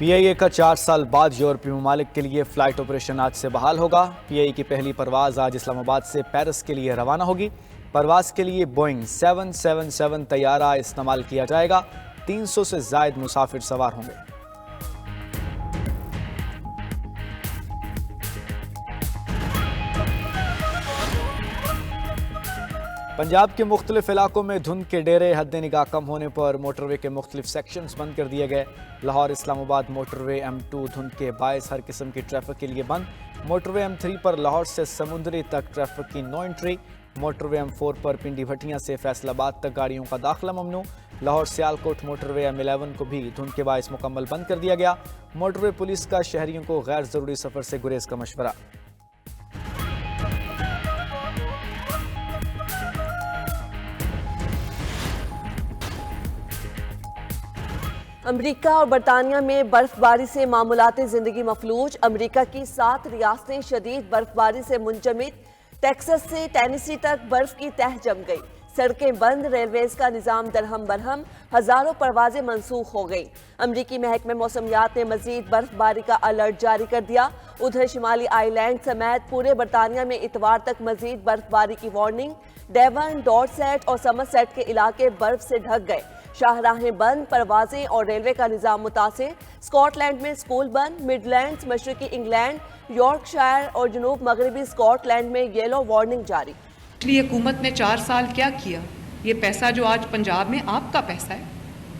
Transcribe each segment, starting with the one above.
PIA का 4 साल बाद यूरोपीय ममालिक के लिए फ़्लाइट ऑपरेशन आज से बहाल होगा। PIA की पहली परवाज़ आज इस्लामाबाद से पेरिस के लिए रवाना होगी। परवाज़ के लिए बोइंग 777 तैयारा इस्तेमाल किया जाएगा। 300 से ज़ायद मुसाफिर सवार होंगे। पंजाब के मुख्तलिफ इलाकों में धुंध के डेरे हद निगाह कम होने पर मोटरवे के मुख्तलिफ सेक्शंस बंद कर दिए गए। लाहौर इस्लामाबाद मोटरवे M2 धुंध के बायस हर किस्म की ट्रैफिक के लिए बंद। मोटरवे M3 पर लाहौर से समुंदरी तक ट्रैफिक की नो एंट्री। मोटरवे M4 पर पिंडी भटियां से फैसलाबाद तक गाड़ियों का दाखिला ममनू। लाहौर सियालकोट मोटरवे M11 को भी धुंध के बायस मुकम्मल बंद कर दिया गया। मोटरवे पुलिस का शहरियों को गैर ज़रूरी सफ़र से गुरेज का मशवरा। अमेरिका और बरतानिया में बर्फबारी से मामूलाती जिंदगी मफलूज। अमेरिका की 7 रियासतें शदीद बर्फबारी से मुंजमद। टेक्सास से टेनेसी तक बर्फ की तह जम गई। सड़कें बंद, रेलवेज का निजाम दरहम बरहम, हजारों परवाजें मनसूख हो गई। अमरीकी महकमे मौसमियात ने मजीद बर्फबारी का अलर्ट जारी कर दिया। उधर शिमाली आइलैंड समेत पूरे बरतानिया में इतवार तक मजीद बर्फबारी की वार्निंग। डेवन, डॉर्सेट और समरसेट के इलाके बर्फ से ढक गए। शाहराहें बंद, परवाजें और रेलवे का निजाम मुतासिर। स्कॉटलैंड में स्कूल बंद। मिडलैंड्स, मशरकी इंग्लैंड, यॉर्कशायर और जनूब मगरबी स्कॉटलैंड में येलो वार्निंग जारी। पिछली हुकूमत ने 4 साल क्या किया? ये पैसा जो आज पंजाब में आपका पैसा है,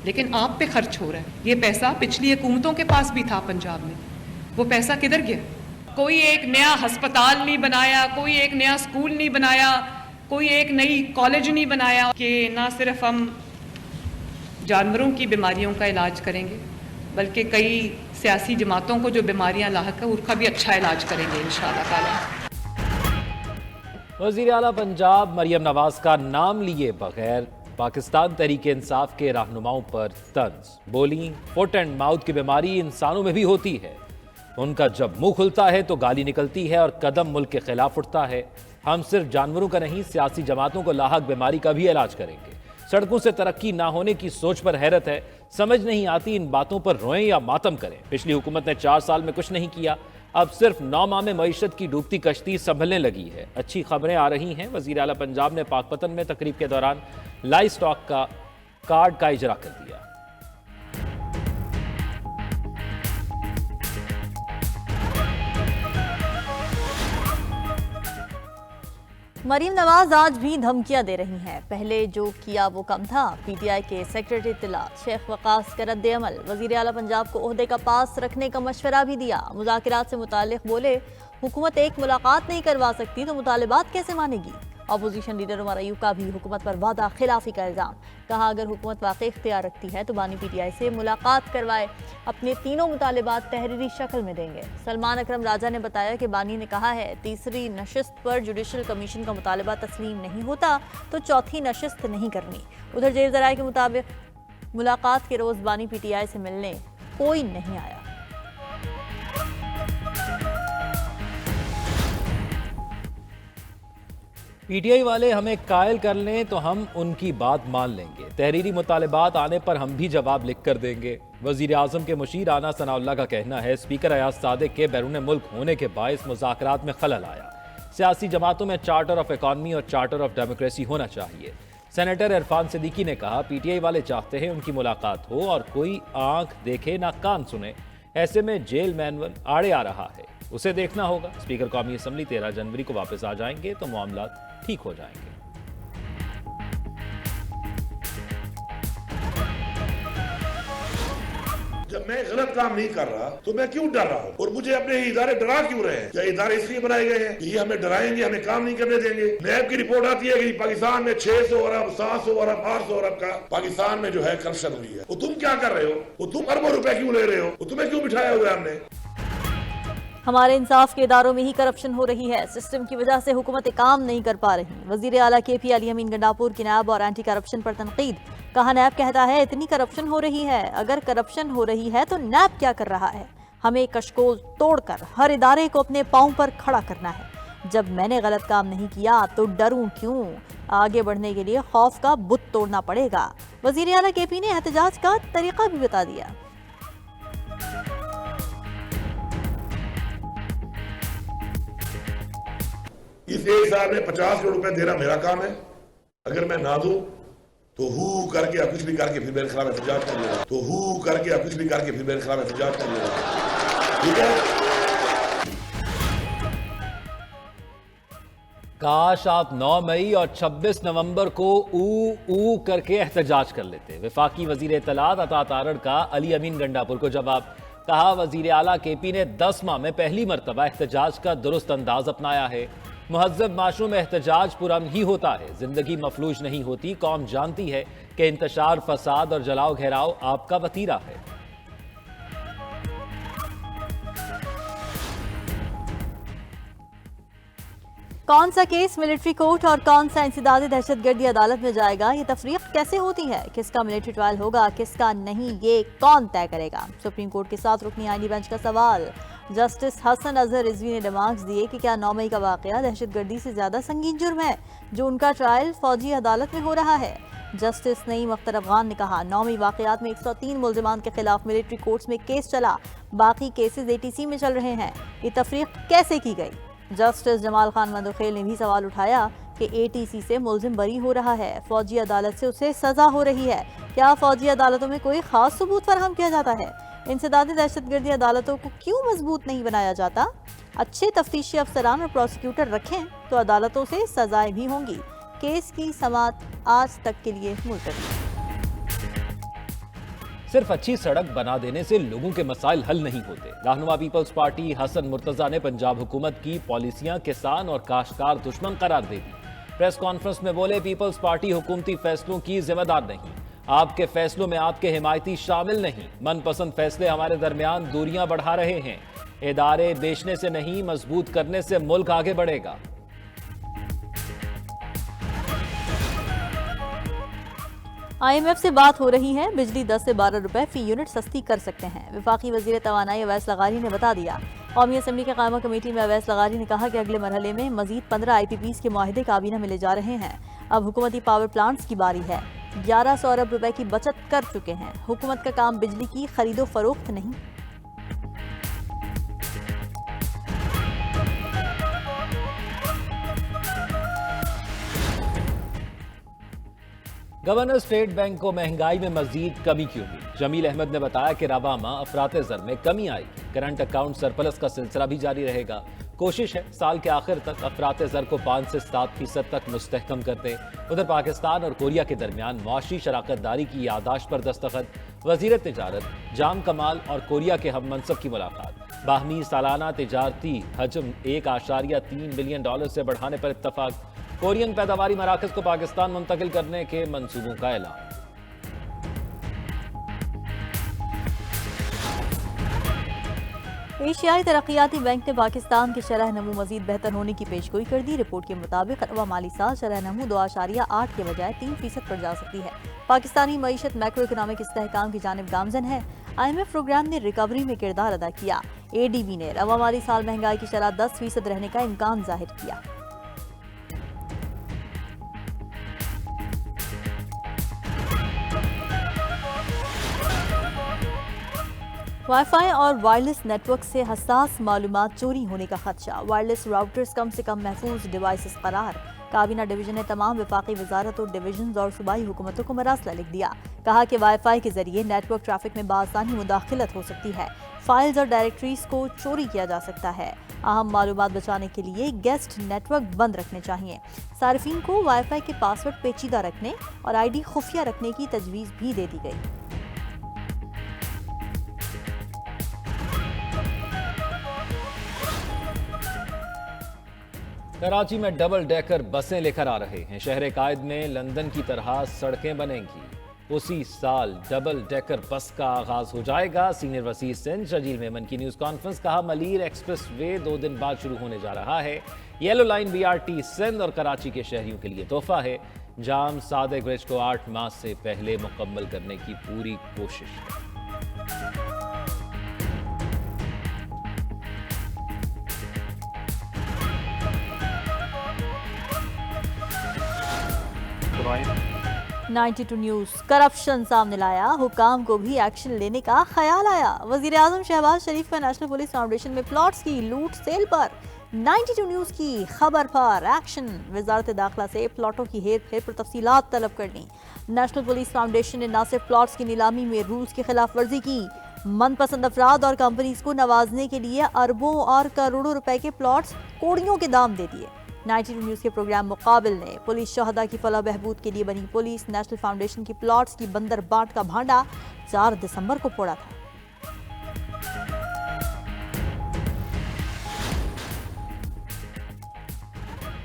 लेकिन आप पे खर्च हो रहा है। ये पैसा पिछली हुकूमतों के पास भी था पंजाब में, वो पैसा किधर गया? कोई एक नया अस्पताल नहीं बनाया, कोई एक नया स्कूल नहीं बनाया, कोई एक नई कॉलेज नहीं बनाया कि ना सिर्फ हम जानवरों की बीमारियों का इलाज करेंगे, बल्कि कई सियासी जमातों को जो बीमारियां लाहक है उसका भी अच्छा इलाज करेंगे इंशाअल्लाह ताला। वज़ीर आला पंजाब मरियम नवाज का नाम लिए बगैर पाकिस्तान तहरीक इंसाफ के रहनुमाओं पर तंज बोली। फुट एंड माउथ की बीमारी इंसानों में भी होती है। उनका जब मुंह खुलता है तो गाली निकलती है और कदम मुल्क के खिलाफ उठता है। हम सिर्फ जानवरों का नहीं, सियासी जमातों को लाहक बीमारी का भी इलाज करेंगे। सड़कों से तरक्की ना होने की सोच पर हैरत है। समझ नहीं आती इन बातों पर रोएं या मातम करें। पिछली हुकूमत ने 4 साल में कुछ नहीं किया, अब सिर्फ 9 माह में मईशत की डूबती कश्ती संभलने लगी है। अच्छी खबरें आ रही हैं। वज़ीर आला पंजाब ने पाकपतन में तकरीब के दौरान लाइव स्टॉक का कार्ड का इजरा कर दिया। मरीम नवाज आज भी धमकियां दे रही हैं। पहले जो किया वो कम था। PTI के सेक्रेटरी इत्तलात शेख वकास का रद्द अमल। वज़ीर आला पंजाब को ओहदे का पास रखने का मशवरा भी दिया। मुज़ाकरात से मुताल्लिक़ बोले, हुकूमत एक मुलाकात नहीं करवा सकती तो मुतालिबात कैसे मानेगी। अपोजिशन लीडर उमर अयूब का भी हुकूमत पर वादा खिलाफी का इल्ज़ाम। कहा, अगर हुकूमत वाकई इख्तियार रखती है तो बानी PTI से मुलाकात करवाए, अपने तीनों मुतालिबात तहरीरी शक्ल में देंगे। सलमान अकरम राजा ने बताया कि बानी ने कहा है, तीसरी नशिस्त पर जुडिशल कमीशन का मुतालबा तस्लीम नहीं होता तो चौथी नशिस्त नहीं करनी। उधर जेल ज़राए के मुताबिक मुलाकात के रोज़ बानी PTI से मिलने कोई नहीं आया। PTI वाले हमें कायल कर लें तो हम उनकी बात मान लेंगे। तहरीरी मुतालिबात आने पर हम भी जवाब लिख कर देंगे। वज़ीर आज़म के मुशीर आना सनाउल्लाह का कहना है, स्पीकर अयाज सादिक के बैरून मुल्क होने के बायस मुज़ाकरात में खलल आया। सियासी जमातों में चार्टर ऑफ इकॉनमी और चार्टर ऑफ डेमोक्रेसी होना चाहिए। सेनेटर इरफान सिद्दीकी ने कहा, PTI वाले चाहते हैं उनकी मुलाकात हो और कोई आंख देखे ना कान सुने। ऐसे में जेल मैनुअल आड़े आ रहा है, उसे देखना होगा। स्पीकर कौमी असम्बली 13 जनवरी को वापस आ जाएंगे तो मामला ठीक हो जाएंगे। जब मैं गलत काम नहीं कर रहा तो मैं क्यों डर रहा हूँ? और मुझे अपने इदारे डरा क्यों रहे हैं? क्या इदारे इसलिए बनाए गए हैं कि ये हमें डराएंगे, हमें काम नहीं करने देंगे? नैब की रिपोर्ट आती है कि पाकिस्तान में 600 अरब, 700 अरब, 800 अरब का पाकिस्तान में जो है करप्शन हुई है। वो तुम क्या कर रहे हो? वो तुम अरबों रुपए क्यों ले रहे हो? वो तुम्हें क्यों बिठाया हुआ है हमने? हमारे इंसाफ के इदारों में ही करप्शन हो रही है। सिस्टम की वजह से हुकूमत काम नहीं कर पा रही। वज़ीर आला KP अली अमीन गंडापुर की नैब और एंटी करप्शन पर तनकीद। कहा, नैब कहता है इतनी करप्शन हो रही है, अगर करप्शन हो रही है तो नैब क्या कर रहा है? हमें कशकोल तोड़कर हर इदारे को अपने पांव पर खड़ा करना है। जब मैंने गलत काम नहीं किया तो डरूं क्यों? आगे बढ़ने के लिए खौफ का बुत तोड़ना पड़ेगा। वज़ीर आला KP ने एहतजाज का तरीका भी बता दिया। इस 1 साल में 50 करोड़ रुपए देना मेरा काम है। अगर मैं ना दूं तो हु करके या कुछ भी करके फिर मेरे खिलाफ एहतजाज कर लेगा, तो हु करके या कुछ भी करके फिर मेरे खिलाफ एहतजाज कर लेगा। ठीक है। काश आप 9 मई और 26 नवंबर को ऊ करके एहतजाज कर लेते। वफाकी वजीर इत्तलात अता तारड़ का अली अमीन गंडापुर को जवाब। कहा वजीर आला केपी ने 10 माह में पहली मरतबा एहतजाज का दुरुस्त अंदाज अपनाया है। मुहज़्ज़ब माशरों में एहतजाज पुरअमन ही होता है, जिंदगी मफलूज नहीं होती। कौम जानती है कि इंतशार, फसाद और जलाओ घेराव आपका वतीरा है। कौन सा केस मिलिट्री कोर्ट और कौन सा इंसदादी दहशतगर्दी अदालत में जाएगा, ये तफरीक कैसे होती है, किसका मिलिट्री ट्रायल होगा किसका नहीं, ये कौन तय करेगा। सुप्रीम कोर्ट के 7 रुकनी आईनी बेंच का सवाल। जस्टिस हसन अजहर रिजवी ने रिमार्क्स दिए कि क्या 9 मई का वाकया दहशतगर्दी से ज्यादा संगीन जुर्म है जो उनका ट्रायल फौजी अदालत में हो रहा है। जस्टिस नईम अख्तर अफगान ने कहा 9 मई वाकयात में 103 मुल्जिमान के खिलाफ मिलिट्री कोर्ट्स में केस चला, बाकी केसेस ATC में चल रहे हैं, ये तफरीक कैसे की गई। जस्टिस जमाल खान मंदोखेल ने भी सवाल उठाया कि ATC से मुल्जिम बरी हो रहा है, फौजी अदालत से उसे सजा हो रही है, क्या फौजी अदालतों में कोई खास सबूत फराहम किया जाता है। इंसदादी दहशतगर्दी अदालतों को क्यों मजबूत नहीं बनाया जाता। अच्छे तफ्तीशी अफसरान और प्रोसिक्यूटर रखें तो अदालतों से सजाएं भी होंगी। केस की समाअत आज तक के लिए मुलतवी। सिर्फ अच्छी सड़क बना देने से लोगों के मसाइल हल नहीं होते। रहनुमा पीपल्स पार्टी हसन मुर्तजा ने पंजाब हुकूमत की पॉलिसियां किसान और काश्तकार दुश्मन करार दे दी। प्रेस कॉन्फ्रेंस में बोले पीपल्स पार्टी हुकूमती फैसलों की जिम्मेदार नहीं, आपके फैसलों में आपके हिमायती शामिल नहीं। मनपसंद फैसले हमारे दरमियान दूरियां बढ़ा रहे हैं। इदारे बेचने से नहीं, मजबूत करने से मुल्क आगे बढ़ेगा। IMF से बात हो रही है, बिजली 10 से 12 रुपए फी यूनिट सस्ती कर सकते हैं। वफाकी वजीर तवानाई अवैस लगारी ने बता दिया। कौमी असम्बली के कायमा कमेटी में अवैस लगारी ने कहा कि अगले मरहले में मजीद 15 IPPs के मुआहिदे काबीना मिले जा रहे हैं। अब हुकूमती पावर प्लांट्स की बारी है। 1100 अरब रुपए की बचत कर चुके हैं। हुकूमत का काम बिजली की खरीदो फरोख्त नहीं। गवर्नर स्टेट बैंक को महंगाई में मजीद कमी की उम्मीद। जमील अहमद ने बताया कि रवा माह अफराते ज़र में कमी आएगी। करंट अकाउंट सरप्लस का सिलसिला भी जारी रहेगा। कोशिश है साल के आखिर तक अफराते ज़र को 5 से 7% तक मुस्तहकम कर दें। उधर पाकिस्तान और कोरिया के दरमियान मुआशी शराकतदारी की यादाश्त पर दस्तखत। वजीर तिजारत जाम कमाल और कोरिया के हम मनसब की मुलाकात। बाहमी सालाना तिजारती हजम 1.3 बिलियन डॉलर से बढ़ाने पर इत्तफाक। कोरियन पैदावारी मराकज को पाकिस्तान मुंतकिल करने के मंसूबों का ऐलान। एशियाई तरक्याती बैंक ने पाकिस्तान की शरह नमू मजीद बेहतर होने की पेशगोई कर दी। रिपोर्ट के मुताबिक अगवा माली साल शरह नमू 2.8 के बजाय 3% पर जा सकती है। पाकिस्तानी मईशत मैक्रो इकोनॉमिक इस्तेहकाम की जानिब गामजन है। IMF प्रोग्राम ने रिकवरी में किरदार अदा किया। ADB ने रवा माली साल महंगाई की शरह 10% रहने का इम्कान जाहिर किया। वाईफाई और वायरलेस नेटवर्क से हसास मालूमात चोरी होने का खदशा। वायरलेस राउटर्स कम से कम महफूज डिवाइसेस करार। काबीना डिवीजन ने तमाम वफाकी वजारत और डिवीजन और सूबाई हुकूमतों को मरासला लिख दिया। कहा कि वाईफाई के जरिए नेटवर्क ट्रैफिक में बासानी मुदाखलत हो सकती है। फाइल्स और डायरेक्टरीज को चोरी किया जा सकता है। अहम मालूमात बचाने के लिए गेस्ट नेटवर्क बंद रखने चाहिए। सार्फिन को वाईफाई के पासवर्ड पेचीदा रखने और ID खुफिया रखने की तजवीज़ भी दे दी गई। कराची में डबल डेकर बसें लेकर आ रहे हैं। शहर कायद में लंदन की तरह सड़कें बनेंगी। उसी साल डबल डेकर बस का आगाज हो जाएगा। सीनियर वसीर सिंध शजील मेमन की न्यूज कॉन्फ्रेंस। कहा मलीर एक्सप्रेस वे 2 दिन बाद शुरू होने जा रहा है। येलो लाइन BRT सिंध और कराची के शहरियों के लिए तोहफा है। जाम सादिक ब्रिज को 8 माह से पहले मुकम्मल करने की पूरी कोशिश है। Right. 92 न्यूज करप्शन सामने लाया, हुकाम को भी एक्शन लेने का ख्याल आया। वजीर आजम शहबाज शरीफ का नेशनल पुलिस फाउंडेशन में प्लॉट्स की लूट सेल पर 92 न्यूज की खबर पर एक्शन। वजारत दाखिला से प्लॉटों की हेर फेर पर तफसीलात तलब करनी। नेशनल पुलिस फाउंडेशन ने न सिर्फ प्लॉट्स की नीलामी में रूल्स की खिलाफ वर्जी की, मनपसंद अफराद और कंपनीज को नवाजने के लिए अरबों और करोड़ों रुपए के प्लॉट्स कोड़ियों के दाम दे दिए। 92 न्यूज के प्रोग्राम मुकाबिल ने पुलिस शहदा की फलाह बहबूद के लिए बनी पुलिस नेशनल फाउंडेशन की प्लॉट्स की बंदर बाट का भांडा 4 दिसंबर को फोड़ा था।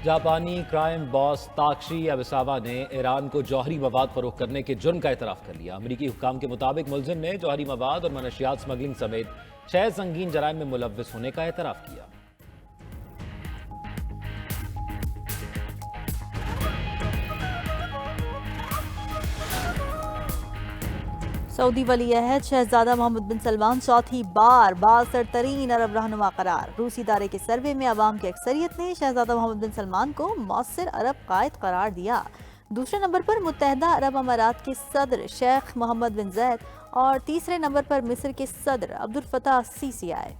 जापानी क्राइम बॉस ताकशी अबिसावा ने ईरान को जौहरी मवाद फरोख्त करने के जुर्म का एतराफ़ कर लिया। अमरीकी हुक्काम के मुताबिक मुलजिम ने जौहरी मवाद और मनशियात स्मगलिंग समेत 6 संगीन जराइम में मुलव्विस होने का एतराफ़ किया। सऊदी वली अहद शहजादा मोहम्मद बिन सलमान चौथी बार बासरतरीन अरब रहनुमा करार। रूसी इदारे के सर्वे में अवाम की अक्सरियत ने शहजादा मोहम्मद बिन सलमान को मौसर अरब कायद करार दिया। दूसरे नंबर पर मुत्तहदा अरब अमारात के सदर शेख मोहम्मद बिन जैद और तीसरे नंबर पर मिस्र के सदर अब्दुल फताह सीसी आए।